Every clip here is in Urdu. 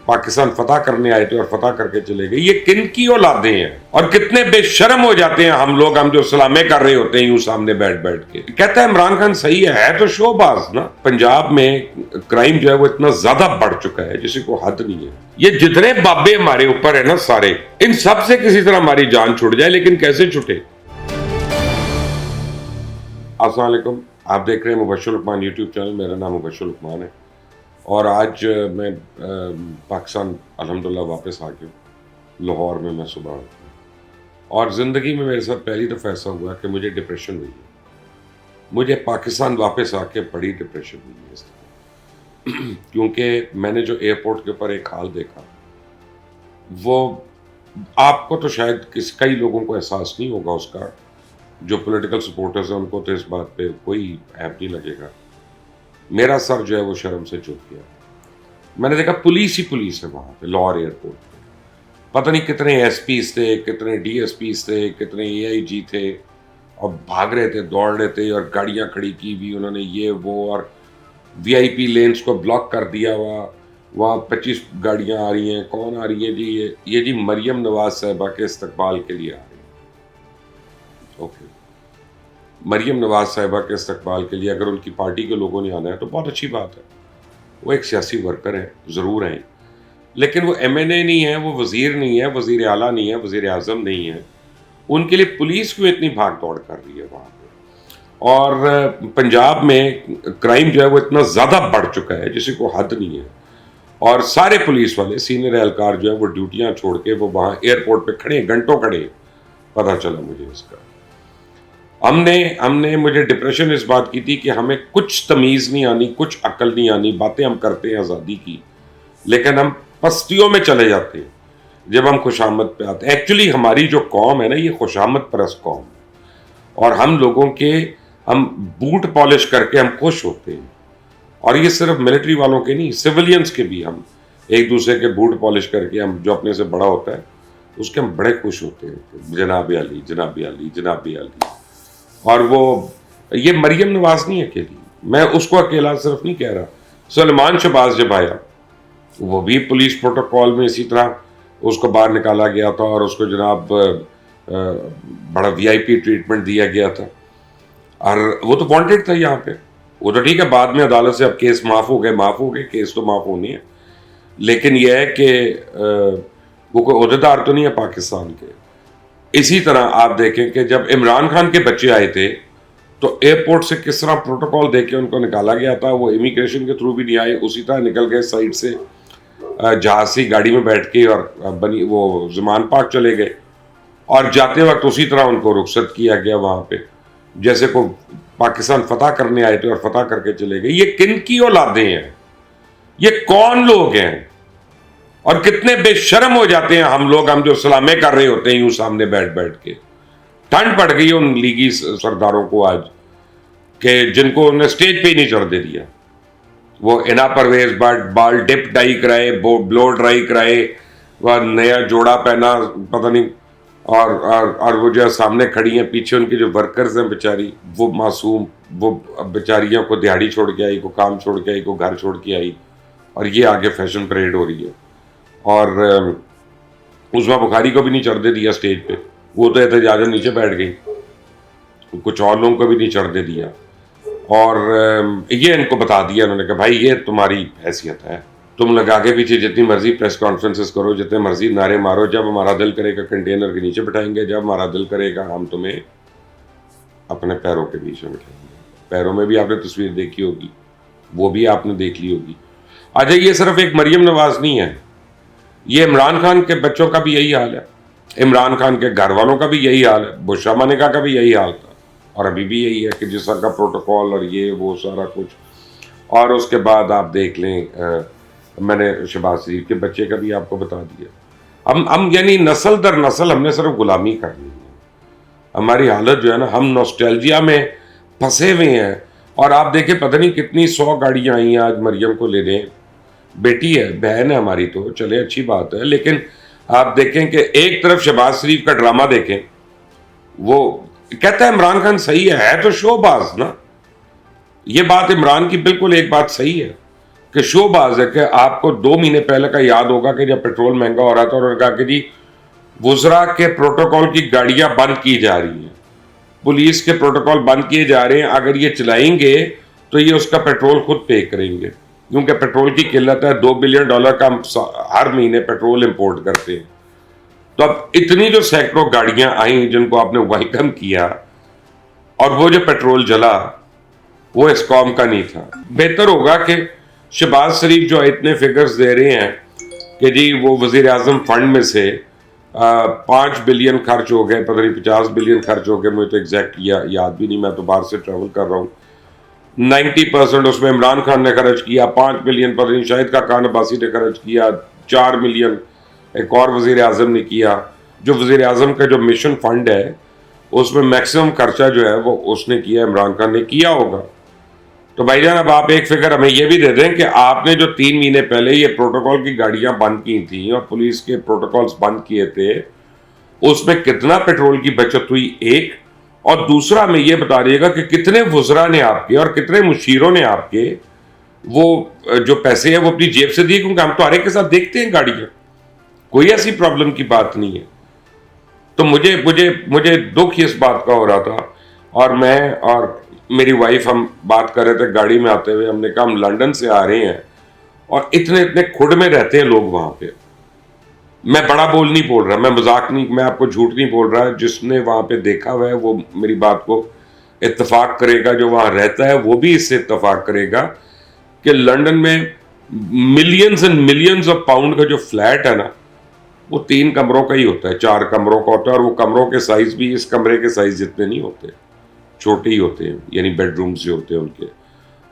پاکستان فتح کرنے آئے تھے اور فتح کر کے چلے گئے. یہ کن کی اولادیں ہیں اور کتنے بے شرم ہو جاتے ہیں ہم لوگ, ہم جو سلامے کر رہے ہوتے ہیں یوں سامنے بیٹھ بیٹھ کے. کہتا ہے عمران خان صحیح ہے تو شو باز نا. پنجاب میں کرائم جو ہے وہ اتنا زیادہ بڑھ چکا ہے جسے کو حد نہیں ہے. یہ جتنے بابے ہمارے اوپر ہیں نا سارے, ان سب سے کسی طرح ہماری جان چھوٹ جائے, لیکن کیسے چھوٹے. السلام علیکم, آپ دیکھ رہے ہیں مبشر لقمان یوٹیوب چینل. میرا نام مبشر لقمان ہے اور آج میں پاکستان الحمدللہ واپس آ گیا. لاہور میں صبح اور زندگی میں میرے ساتھ پہلی دفعہ ایسا ہوا کہ مجھے ڈپریشن ہوئی ہے. مجھے پاکستان واپس آ کے بڑی ڈپریشن ہوئی ہے اس طرح, کیونکہ میں نے جو ایئرپورٹ کے اوپر ایک حال دیکھا, وہ آپ کو تو شاید کئی لوگوں کو احساس نہیں ہوگا اس کا. جو پولیٹیکل سپورٹرز ہیں ان کو تو اس بات پہ کوئی عیب نہیں لگے گا. میرا سر جو ہے وہ شرم سے جھک گیا. میں نے دیکھا پولیس ہی پولیس ہے وہاں پہ لاہور ایئرپورٹ پہ. پتہ نہیں کتنے ایس پیز تھے, کتنے ڈی ایس پیز تھے, کتنے اے آئی جی تھے, اور بھاگ رہے تھے, دوڑ رہے تھے, اور گاڑیاں کھڑی کی ہوئی انہوں نے یہ وہ, اور وی آئی پی لینس کو بلاک کر دیا ہوا. وہاں 25 گاڑیاں آ رہی ہیں. کون آ رہی ہیں جی؟ یہ جی مریم نواز صاحبہ کے استقبال کے لیے آ رہی ہیں. اوکے, مریم نواز صاحبہ کے استقبال کے لیے اگر ان کی پارٹی کے لوگوں نے آنا ہے تو بہت اچھی بات ہے. وہ ایک سیاسی ورکر ہیں, ضرور ہیں, لیکن وہ ایم این اے نہیں ہے, وہ وزیر نہیں ہے, وزیر اعلیٰ نہیں ہے, وزیر اعظم نہیں ہے. ان کے لیے پولیس کیوں اتنی بھاگ دوڑ کر رہی ہے وہاں پہ؟ اور پنجاب میں کرائم جو ہے وہ اتنا زیادہ بڑھ چکا ہے جسے کو حد نہیں ہے. اور سارے پولیس والے سینئر اہلکار جو ہیں وہ ڈیوٹیاں چھوڑ کے وہ وہاں ایئرپورٹ پہ کھڑے, گھنٹوں کھڑے. پتہ چلا مجھے اس کا. ہم نے مجھے ڈپریشن اس بات کی تھی کہ ہمیں کچھ تمیز نہیں آنی, کچھ عقل نہیں آنی. باتیں ہم کرتے ہیں آزادی کی, لیکن ہم پستیوں میں چلے جاتے ہیں جب ہم خوشامد پہ آتے ہیں. ایکچولی ہماری جو قوم ہے نا, یہ خوشامد پرست قوم ہے, اور ہم لوگوں کے ہم بوٹ پالش کر کے ہم خوش ہوتے ہیں. اور یہ صرف ملٹری والوں کے نہیں, سیولینز کے بھی ہم ایک دوسرے کے بوٹ پالش کر کے, ہم جو اپنے سے بڑا ہوتا ہے اس کے ہم بڑے خوش ہوتے ہیں. جناب علی, جناب علی, جناب علی. اور وہ یہ مریم نواز نہیں اکیلی, میں اس کو اکیلا صرف نہیں کہہ رہا. سلیمان شہباز جب آیا, وہ بھی پولیس پروٹوکول میں اسی طرح اس کو باہر نکالا گیا تھا, اور اس کو جناب بڑا وی آئی پی ٹریٹمنٹ دیا گیا تھا. اور وہ تو وانٹیڈ تھا یہاں پہ. وہ تو ٹھیک ہے, بعد میں عدالت سے اب کیس معاف ہو گئے, کیس تو معاف ہونی ہے, لیکن یہ ہے کہ وہ کوئی عہدیدار تو نہیں ہے پاکستان کے. اسی طرح آپ دیکھیں کہ جب عمران خان کے بچے آئے تھے تو ایئرپورٹ سے کس طرح پروٹوکول دے کے ان کو نکالا گیا تھا. وہ امیگریشن کے تھرو بھی نہیں آئے, اسی طرح نکل گئے سائڈ سے جہاز سی گاڑی میں بیٹھ کے, اور وہ زمان پاک چلے گئے. اور جاتے وقت اسی طرح ان کو رخصت کیا گیا وہاں پہ, جیسے کو پاکستان فتح کرنے آئے تھے اور فتح کر کے چلے گئے. یہ کن کی اولادیں ہیں؟ یہ کون لوگ ہیں اور کتنے بے شرم ہو جاتے ہیں ہم لوگ, ہم جو سلامے کر رہے ہوتے ہیں یوں سامنے بیٹھ بیٹھ کے. ٹھنڈ پڑ گئی ان لیگی سرداروں کو آج, کہ جن کو انہوں نے اسٹیج پہ ہی نہیں چڑھ دے دیا. وہ اینا پرویز بال ڈپ ڈائی کرائے, بلو ڈرائی کرائے, وہ نیا جوڑا پہنا, پتہ نہیں. اور وہ جو سامنے کھڑی ہیں, پیچھے ان کے جو ورکرز ہیں بیچاری, وہ معصوم, وہ بیچاریوں کو دیہڑی چھوڑ کے آئی, کو کام چھوڑ کے آئی, کو گھر چھوڑ کے آئی, اور یہ آگے فیشن پریڈ ہو رہی ہے. اور عظمیٰ بخاری کو بھی نہیں چڑھنے دیا اسٹیج پہ, وہ تو احتجاجاً نیچے بیٹھ گئی. کچھ اور لوگوں کو بھی نہیں چڑھنے دیا. اور یہ ان کو بتا دیا انہوں نے کہ بھائی یہ تمہاری حیثیت ہے, تم لوگ آگے پیچھے جتنی مرضی پریس کانفرنسز کرو, جتنے مرضی نعرے مارو, جب ہمارا دل کرے گا کنٹینر کے نیچے بٹھائیں گے, جب ہمارا دل کرے گا ہم تمہیں اپنے پیروں کے بیچ میں بٹھائیں گے. پیروں میں بھی آپ نے تصویر دیکھی ہوگی, وہ بھی آپ نے دیکھ لی ہوگی. اچھا, یہ صرف ایک مریم نواز نہیں ہے, یہ عمران خان کے بچوں کا بھی یہی حال ہے, عمران خان کے گھر والوں کا بھی یہی حال ہے, بشرا ملکہ کا بھی یہی حال تھا, اور ابھی بھی یہی ہے کہ جس طرح کا پروٹوکول اور یہ وہ سارا کچھ. اور اس کے بعد آپ دیکھ لیں, میں نے شہباز شریف کے بچے کا بھی آپ کو بتا دیا. ہم یعنی نسل در نسل ہم نے صرف غلامی کرنی ہے. ہماری حالت جو ہے نا, ہم نوسٹیلجیا میں پھنسے ہوئے ہیں. اور آپ دیکھیں پتہ نہیں کتنی 100 گاڑیاں آئی ہیں آج مریم کو لینے. بیٹی ہے, بہن ہے ہماری, تو چلے اچھی بات ہے, لیکن آپ دیکھیں کہ ایک طرف شہباز شریف کا ڈرامہ دیکھیں, وہ کہتا ہے عمران خان صحیح ہے تو شو باز نا. یہ بات عمران کی بالکل ایک بات صحیح ہے, کہ شو باز ہے کہ آپ کو 2 مہینے پہلے کا یاد ہوگا کہ جب پیٹرول مہنگا ہو رہا تھا انہوں نے کہا کہ جی وزراء کے پروٹوکول کی گاڑیاں بند کی جا رہی ہیں, پولیس کے پروٹوکول بند کیے جا رہے ہیں, اگر یہ چلائیں گے تو یہ اس کا پیٹرول خود پے کریں گے, کیونکہ پیٹرول کی قلت ہے. $2 بلین کا ہر مہینے پیٹرول امپورٹ کرتے ہیں. تو اب اتنی جو سینکڑوں گاڑیاں آئیں جن کو آپ نے ویلکم کیا, اور وہ جو پیٹرول جلا وہ اس قوم کا نہیں تھا. بہتر ہوگا کہ شہباز شریف جو اتنے فگرز دے رہے ہیں کہ جی وہ وزیر اعظم فنڈ میں سے 5 بلین خرچ ہو گئے, پتہ نہیں 50 بلین خرچ ہو گئے, مجھے تو ایگزیکٹ یاد بھی نہیں, میں تو باہر سے ٹریول کر رہا ہوں. 90% اس میں عمران خان نے خرچ کیا, 5 بلین پتہ نہیں شاہد خاقان عباسی نے خرچ کیا, 4 ملین ایک اور وزیر اعظم نے کیا. جو وزیر اعظم کا جو مشن فنڈ ہے اس میں میکسیمم خرچہ جو ہے وہ اس نے کیا, عمران خان نے کیا ہوگا. تو بھائی جان اب آپ ایک فگر ہمیں یہ بھی دے دیں کہ آپ نے جو 3 مہینے پہلے یہ پروٹوکول کی گاڑیاں بند کی تھیں اور پولیس کے پروٹوکولز بند کیے تھے, اس میں کتنا پیٹرول کی بچت ہوئی, ایک. اور دوسرا میں یہ بتا رہیے گا کہ کتنے وزراء نے آپ کے اور کتنے مشیروں نے آپ کے وہ جو پیسے ہیں وہ اپنی جیب سے دیے, کیونکہ ہم تو ہر ایک کے ساتھ دیکھتے ہیں گاڑیاں, کوئی ایسی پرابلم کی بات نہیں ہے. تو مجھے دکھ اس بات کا ہو رہا تھا, اور میں اور میری وائف ہم بات کر رہے تھے گاڑی میں آتے ہوئے, ہم نے کہا ہم لنڈن سے آ رہے ہیں اور اتنے کھڈ میں رہتے ہیں لوگ وہاں پہ. میں بڑا بول نہیں بول رہا, میں مذاق نہیں, میں آپ کو جھوٹ نہیں بول رہا. جس نے وہاں پہ دیکھا ہوا ہے وہ میری بات کو اتفاق کرے گا, جو وہاں رہتا ہے وہ بھی اس سے اتفاق کرے گا کہ لنڈن میں millions and millions of pound کا جو فلیٹ ہے نا وہ 3 کمروں کا ہی ہوتا ہے, 4 کمروں کا ہوتا ہے, اور وہ کمروں کے سائز بھی اس کمرے کے سائز جتنے نہیں ہوتے, چھوٹے ہی ہوتے ہیں, یعنی بیڈ رومز جو ہوتے ہیں ان کے.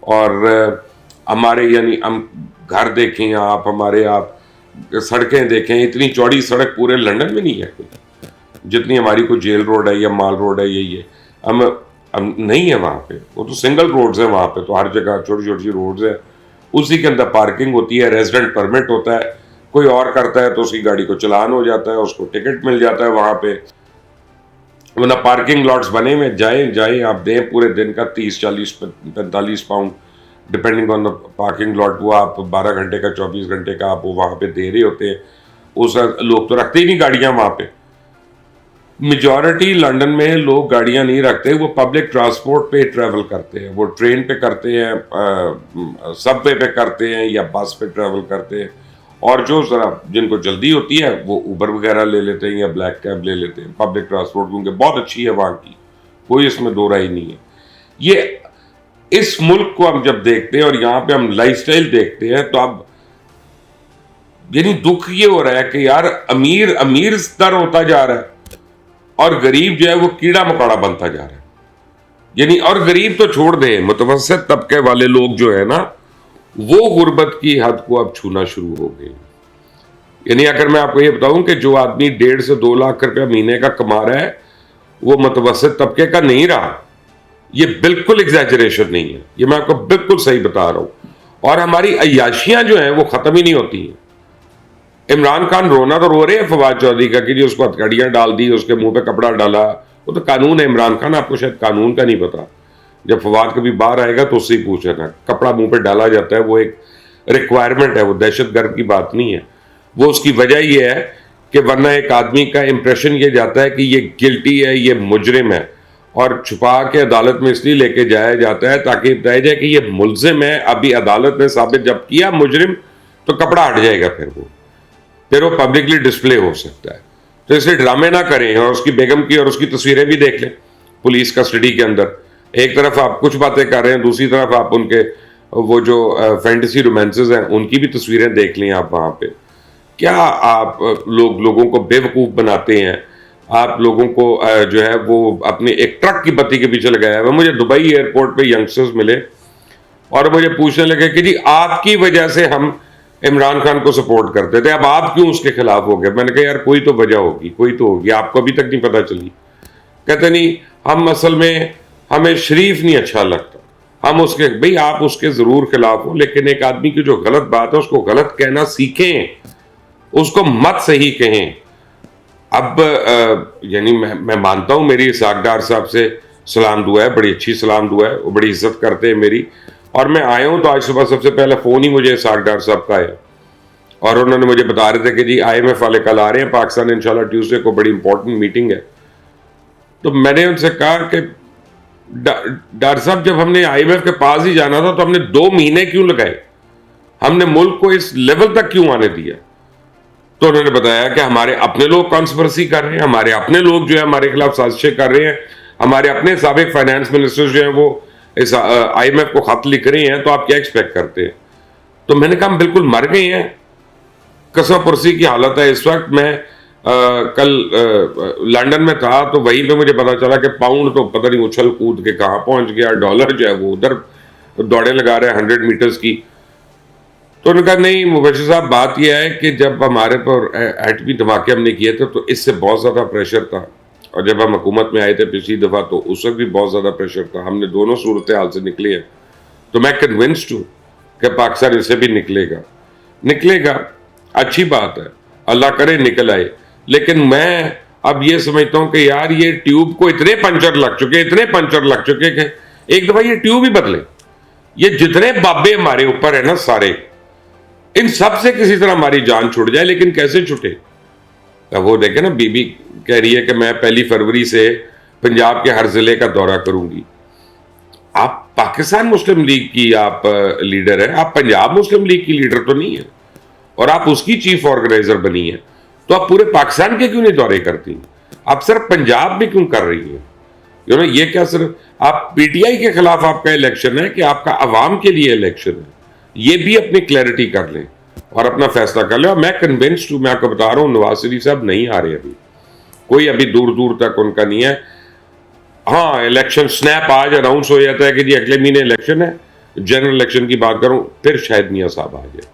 اور ہمارے یعنی ہم گھر دیکھیں آپ, ہمارے آپ سڑکیں دیکھیں, اتنی چوڑی سڑک پورے لنڈن میں نہیں ہے کوئی, جتنی ہماری کوئی جیل روڈ ہے یا مال روڈ ہے, یہی ہے. ہم نہیں ہے وہاں پہ, وہ تو سنگل روڈز ہیں وہاں پہ, تو ہر جگہ چھوٹی چھوٹی روڈز ہیں, اسی کے اندر پارکنگ ہوتی ہے, ریزیڈنٹ پرمٹ ہوتا ہے, کوئی اور کرتا ہے تو اس کی گاڑی کو چلان ہو جاتا ہے, اس کو ٹکٹ مل جاتا ہے وہاں پہ. ورنہ پارکنگ لاٹس بنے میں جائیں آپ دیں پورے دن کا 30 40 45 pound depending on the parking lot, وہ آپ 12 گھنٹے کا 24 گھنٹے کا آپ وہاں پہ دے رہے ہوتے ہیں. اس لوگ تو رکھتے ہی نہیں گاڑیاں وہاں پہ. میجورٹی لنڈن میں لوگ گاڑیاں نہیں رکھتے, وہ پبلک ٹرانسپورٹ پہ ٹریول کرتے ہیں, وہ ٹرین پہ کرتے ہیں, سب وے پہ کرتے ہیں یا بس پہ ٹریول کرتے ہیں, اور جو ذرا جن کو جلدی ہوتی ہے وہ اوبر وغیرہ لے لیتے ہیں یا بلیک کیب لے لیتے ہیں. پبلک ٹرانسپورٹ کیونکہ بہت اچھی ہے وہاں کی, کوئی اس میں دو رائے نہیں ہے. یہ اس ملک کو ہم جب دیکھتے ہیں اور یہاں پہ ہم لائف سٹائل دیکھتے ہیں تو اب یعنی دکھ یہ ہو رہا ہے کہ یار امیر تر ہوتا جا رہا ہے اور غریب جو ہے وہ کیڑا مکوڑا بنتا جا رہا ہے. یعنی اور غریب تو چھوڑ دیں, متوسط طبقے والے لوگ جو ہے نا وہ غربت کی حد کو اب چھونا شروع ہو گئے. یعنی اگر میں آپ کو یہ بتاؤں کہ جو آدمی 1.5 سے 2 لاکھ روپیہ مہینے کا کما رہا ہے وہ متوسط طبقے کا نہیں رہا. یہ بالکل ایگزیجریشن نہیں ہے, یہ میں آپ کو بالکل صحیح بتا رہا ہوں. اور ہماری عیاشیاں جو ہیں وہ ختم ہی نہیں ہوتی ہیں. عمران خان رونا تو رو رہے ہیں فواد چودھری کا کہ جی اس کو ہتھکڑیاں ڈال دی, اس کے منہ پہ کپڑا ڈالا, وہ تو قانون ہے. عمران خان آپ کو شاید قانون کا نہیں پتا, جب فواد کبھی باہر آئے گا تو اس سے ہی پوچھے نا. کپڑا منہ پہ ڈالا جاتا ہے, وہ ایک ریکوائرمنٹ ہے, وہ دہشت گرد کی بات نہیں ہے. وہ اس کی وجہ یہ ہے کہ ورنہ ایک آدمی کا امپریشن یہ جاتا ہے کہ یہ گلٹی ہے, یہ مجرم ہے, اور چھپا کے عدالت میں اس لیے لے کے جایا جاتا ہے تاکہ بتایا جائے کہ یہ ملزم ہے. ابھی عدالت نے ثابت جب کیا مجرم تو کپڑا ہٹ جائے گا, پھر وہ پبلکلی ڈسپلے ہو سکتا ہے. تو اس لیے ڈرامے نہ کریں, اور اس کی بیگم کی اور اس کی تصویریں بھی دیکھ لیں پولیس کسٹڈی کے اندر. ایک طرف آپ کچھ باتیں کر رہے ہیں, دوسری طرف آپ ان کے وہ جو فینٹیسی رومانسز ہیں ان کی بھی تصویریں دیکھ لیں آپ وہاں پہ. کیا آپ لوگوں کو بے وقوف بناتے ہیں, آپ لوگوں کو جو ہے وہ اپنے ایک ٹرک کی بتی کے پیچھے لگایا ہوا. مجھے دبئی ایئرپورٹ پہ ینگسٹرز ملے اور مجھے پوچھنے لگے کہ جی آپ کی وجہ سے ہم عمران خان کو سپورٹ کرتے تھے, اب آپ کیوں اس کے خلاف ہو گئے. میں نے کہا یار کوئی تو وجہ ہوگی, کوئی تو ہوگی, آپ کو ابھی تک نہیں پتہ چلی. کہتے نہیں ہم اصل میں ہمیں شریف نہیں اچھا لگتا, ہم اس کے بھئی آپ اس کے ضرور خلاف ہو, لیکن ایک آدمی کی جو غلط بات ہے اس کو غلط کہنا سیکھیں, اس کو مت صحیح کہیں. اب یعنی میں مانتا ہوں میری اسحاق ڈار صاحب سے سلام دعا ہے, بڑی اچھی سلام دعا ہے, وہ بڑی عزت کرتے ہیں میری, اور میں آیا ہوں تو آج صبح سب سے پہلا فون ہی مجھے اسحاق ڈار صاحب کا آیا اور انہوں نے مجھے بتا رہے تھے کہ جی IMF والے کل آ رہے ہیں پاکستان انشاءاللہ ٹیوزڈے کو، بڑی امپورٹنٹ میٹنگ ہے. تو میں نے ان سے کہا کہ ڈاکٹر صاحب جب ہم نے IMF کے پاس ہی جانا تھا تو ہم نے 2 مہینے کیوں لگائے، ہم نے ملک کو اس لیول تک کیوں آنے دیا؟ تو انہوں نے بتایا کہ ہمارے اپنے لوگ کانسپرسی کر رہے ہیں، ہمارے اپنے لوگ جو ہے ہمارے خلاف سازشیں کر رہے ہیں، ہمارے اپنے سابق فائنانس منسٹر جو ہیں وہ اس IMF کو خط لکھ رہے ہیں، تو آپ کیا ایکسپیکٹ کرتے ہیں؟ تو میں نے کہا ہم بالکل مر گئے ہیں، کسا پرسی کی حالت ہے اس وقت. میں کل لندن میں تھا تو وہیں پہ مجھے پتا چلا کہ پاؤنڈ تو پتہ نہیں اچھل کود کے کہاں پہنچ گیا، ڈالر جو ہے وہ ادھر دوڑیں لگا رہے ہیں 100 میٹرز کی. تو انہوں نے کہا نہیں مبشر صاحب بات یہ ہے کہ جب ہمارے پر ایٹمی دھماکے ہم نے کیے تھے تو اس سے بہت زیادہ پریشر تھا، اور جب ہم حکومت میں آئے تھے پچھلی دفعہ تو اس وقت بھی بہت زیادہ پریشر تھا، ہم نے دونوں صورتحال سے نکلے ہیں. تو میں کنونسڈ ہوں کہ پاکستان اسے بھی نکلے گا. اچھی بات ہے، اللہ کرے نکل آئے. لیکن میں اب یہ سمجھتا ہوں کہ یار یہ ٹیوب کو اتنے پنچر لگ چکے کہ ایک دفعہ یہ ٹیوب ہی بدلے. یہ جتنے بابے ہمارے اوپر ہیں نا سارے، ان سب سے کسی طرح ہماری جان چھوٹ جائے. لیکن کیسے چھوٹے؟ وہ دیکھیں نا بی بی کہہ رہی ہے کہ میں 1 فروری سے پنجاب کے ہر ضلع کا دورہ کروں گی. آپ پاکستان مسلم لیگ کی آپ لیڈر ہیں، آپ پنجاب مسلم لیگ کی لیڈر تو نہیں ہیں، اور آپ اس کی چیف آرگنائزر بنی ہیں، تو آپ پورے پاکستان کے کیوں نہیں دورے کرتی؟ آپ صرف پنجاب میں کیوں کر رہی ہیں؟ یہ کیا صرف آپ PTI کے خلاف آپ کا الیکشن ہے کہ آپ کا عوام کے لیے الیکشن ہے؟ یہ بھی اپنی کلیئرٹی کر لیں اور اپنا فیصلہ کر لیں. اور میں کنونسڈ ہوں، میں آپ کو بتا رہا ہوں نواز شریف صاحب نہیں آ رہے، کوئی ابھی دور تک ان کا نہیں ہے. ہاں الیکشن سنیپ آج اناؤنس ہو جاتا ہے کہ جی اگلے مہینے الیکشن ہے، جنرل الیکشن کی بات کروں پھر شاید میاں صاحب آ جائے.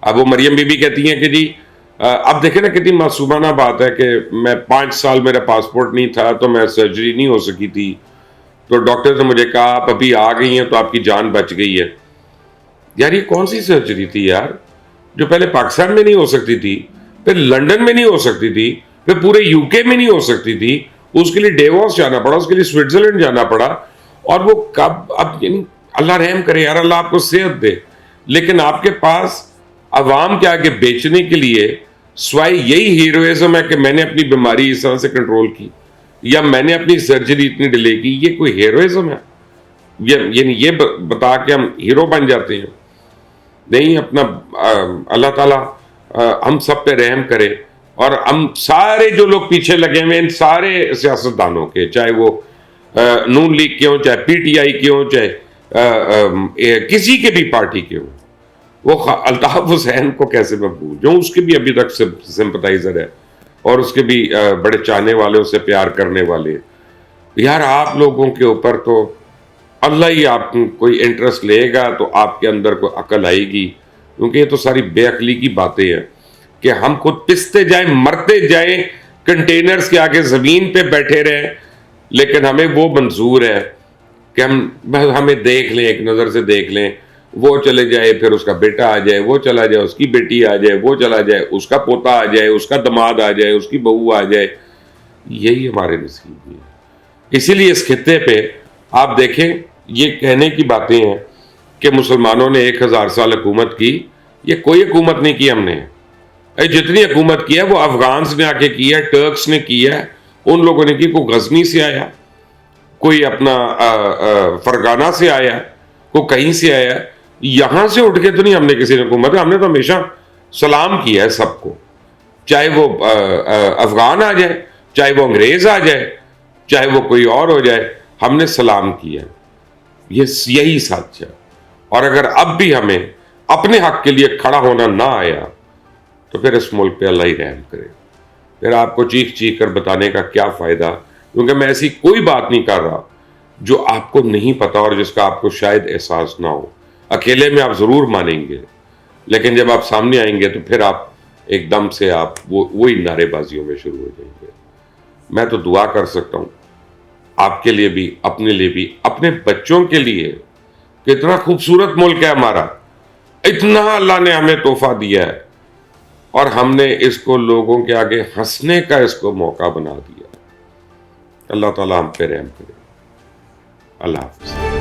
اب وہ مریم بی بی کہتی ہیں کہ جی اب دیکھیں نا کتنی معصومانہ بات ہے کہ میں 5 سال میرا پاسپورٹ نہیں تھا تو میں سرجری نہیں ہو سکی تھی، تو ڈاکٹر نے مجھے کہا آپ ابھی آ گئی ہیں تو آپ کی جان بچ گئی ہے. یار یہ کون سی سرجری تھی یار، جو پہلے پاکستان میں نہیں ہو سکتی تھی، پھر لندن میں نہیں ہو سکتی تھی، پھر پورے UK میں نہیں ہو سکتی تھی، اس کے لیے ڈیووس جانا پڑا، اس کے لیے سوئٹزرلینڈ جانا پڑا. اور وہ کب اب اللہ رحم کرے یار، اللہ آپ کو صحت دے، لیکن آپ کے پاس عوام کے آگے بیچنے کے لیے سوائے یہی ہیروئزم ہے کہ میں نے اپنی بیماری اس طرح سے کنٹرول کی یا میں نے اپنی سرجری اتنی ڈیلے کی. یہ کوئی ہیروئزم ہے؟ یعنی یہ بتا کے ہم ہیرو بن جاتے ہیں؟ نہیں. اپنا اللہ تعالیٰ ہم سب پہ رحم کرے، اور ہم سارے جو لوگ پیچھے لگے ہوئے ان سارے سیاستدانوں کے، چاہے وہ نون لیگ کے ہوں، چاہے PTI کے ہوں، چاہے کسی کے بھی پارٹی کے ہوں. وہ الطاف حسین کو کیسے میں بھول جاؤں، اس کے بھی ابھی تک سمپتائزر ہے اور اس کے بھی بڑے چاہنے والے، اسے پیار کرنے والے. یار آپ لوگوں کے اوپر تو اللہ ہی آپ کوئی انٹرسٹ لے گا تو آپ کے اندر کوئی عقل آئے گی، کیونکہ یہ تو ساری بے عقلی کی باتیں ہیں کہ ہم خود پستے جائیں، مرتے جائیں، کنٹینرز کے آگے زمین پہ بیٹھے رہیں، لیکن ہمیں وہ منظور ہے کہ ہمیں دیکھ لیں، ایک نظر سے دیکھ لیں، وہ چلے جائے پھر اس کا بیٹا آ جائے، وہ چلا جائے اس کی بیٹی آ جائے، وہ چلا جائے اس کا پوتا آ جائے، اس کا دماد آ جائے، اس کی بہو آ جائے. یہی ہمارے نصیب ہے. اسی لیے اس خطے پہ آپ دیکھیں یہ کہنے کی باتیں ہیں کہ مسلمانوں نے 1000 سال حکومت کی، یہ کوئی حکومت نہیں کی ہم نے. جتنی حکومت کی ہے وہ افغانز نے آ کے کی ہے، ٹرکس نے کی ہے، ان لوگوں نے کی. کوئی غزنی سے آیا، کوئی اپنا فرغانہ سے آیا، کوئی کہیں سے آیا. یہاں سے اٹھ کے تو نہیں ہم نے کسی نے حکومت، ہم نے تو ہمیشہ سلام کیا ہے سب کو، چاہے وہ افغان آ جائے، چاہے وہ انگریز آ جائے، چاہے وہ کوئی اور ہو جائے، ہم نے سلام کیا ہے. یہی سچ ہے. اور اگر اب بھی ہمیں اپنے حق کے لیے کھڑا ہونا نہ آیا تو پھر اس ملک پہ اللہ ہی رحم کرے. پھر آپ کو چیخ کر بتانے کا کیا فائدہ، کیونکہ میں ایسی کوئی بات نہیں کر رہا جو آپ کو نہیں پتا اور جس کا آپ کو شاید احساس نہ ہو. اکیلے میں آپ ضرور مانیں گے، لیکن جب آپ سامنے آئیں گے تو پھر آپ ایک دم سے آپ وہی نعرے بازیوں میں شروع ہو جائیں گے. میں تو دعا کر سکتا ہوں آپ کے لیے بھی، اپنے لیے بھی، اپنے بچوں کے لیے. کتنا خوبصورت ملک ہے ہمارا، اتنا اللہ نے ہمیں تحفہ دیا ہے، اور ہم نے اس کو لوگوں کے آگے ہنسنے کا اس کو موقع بنا دیا. اللہ تعالیٰ ہم پہ رحم کرے. اللہ حافظ.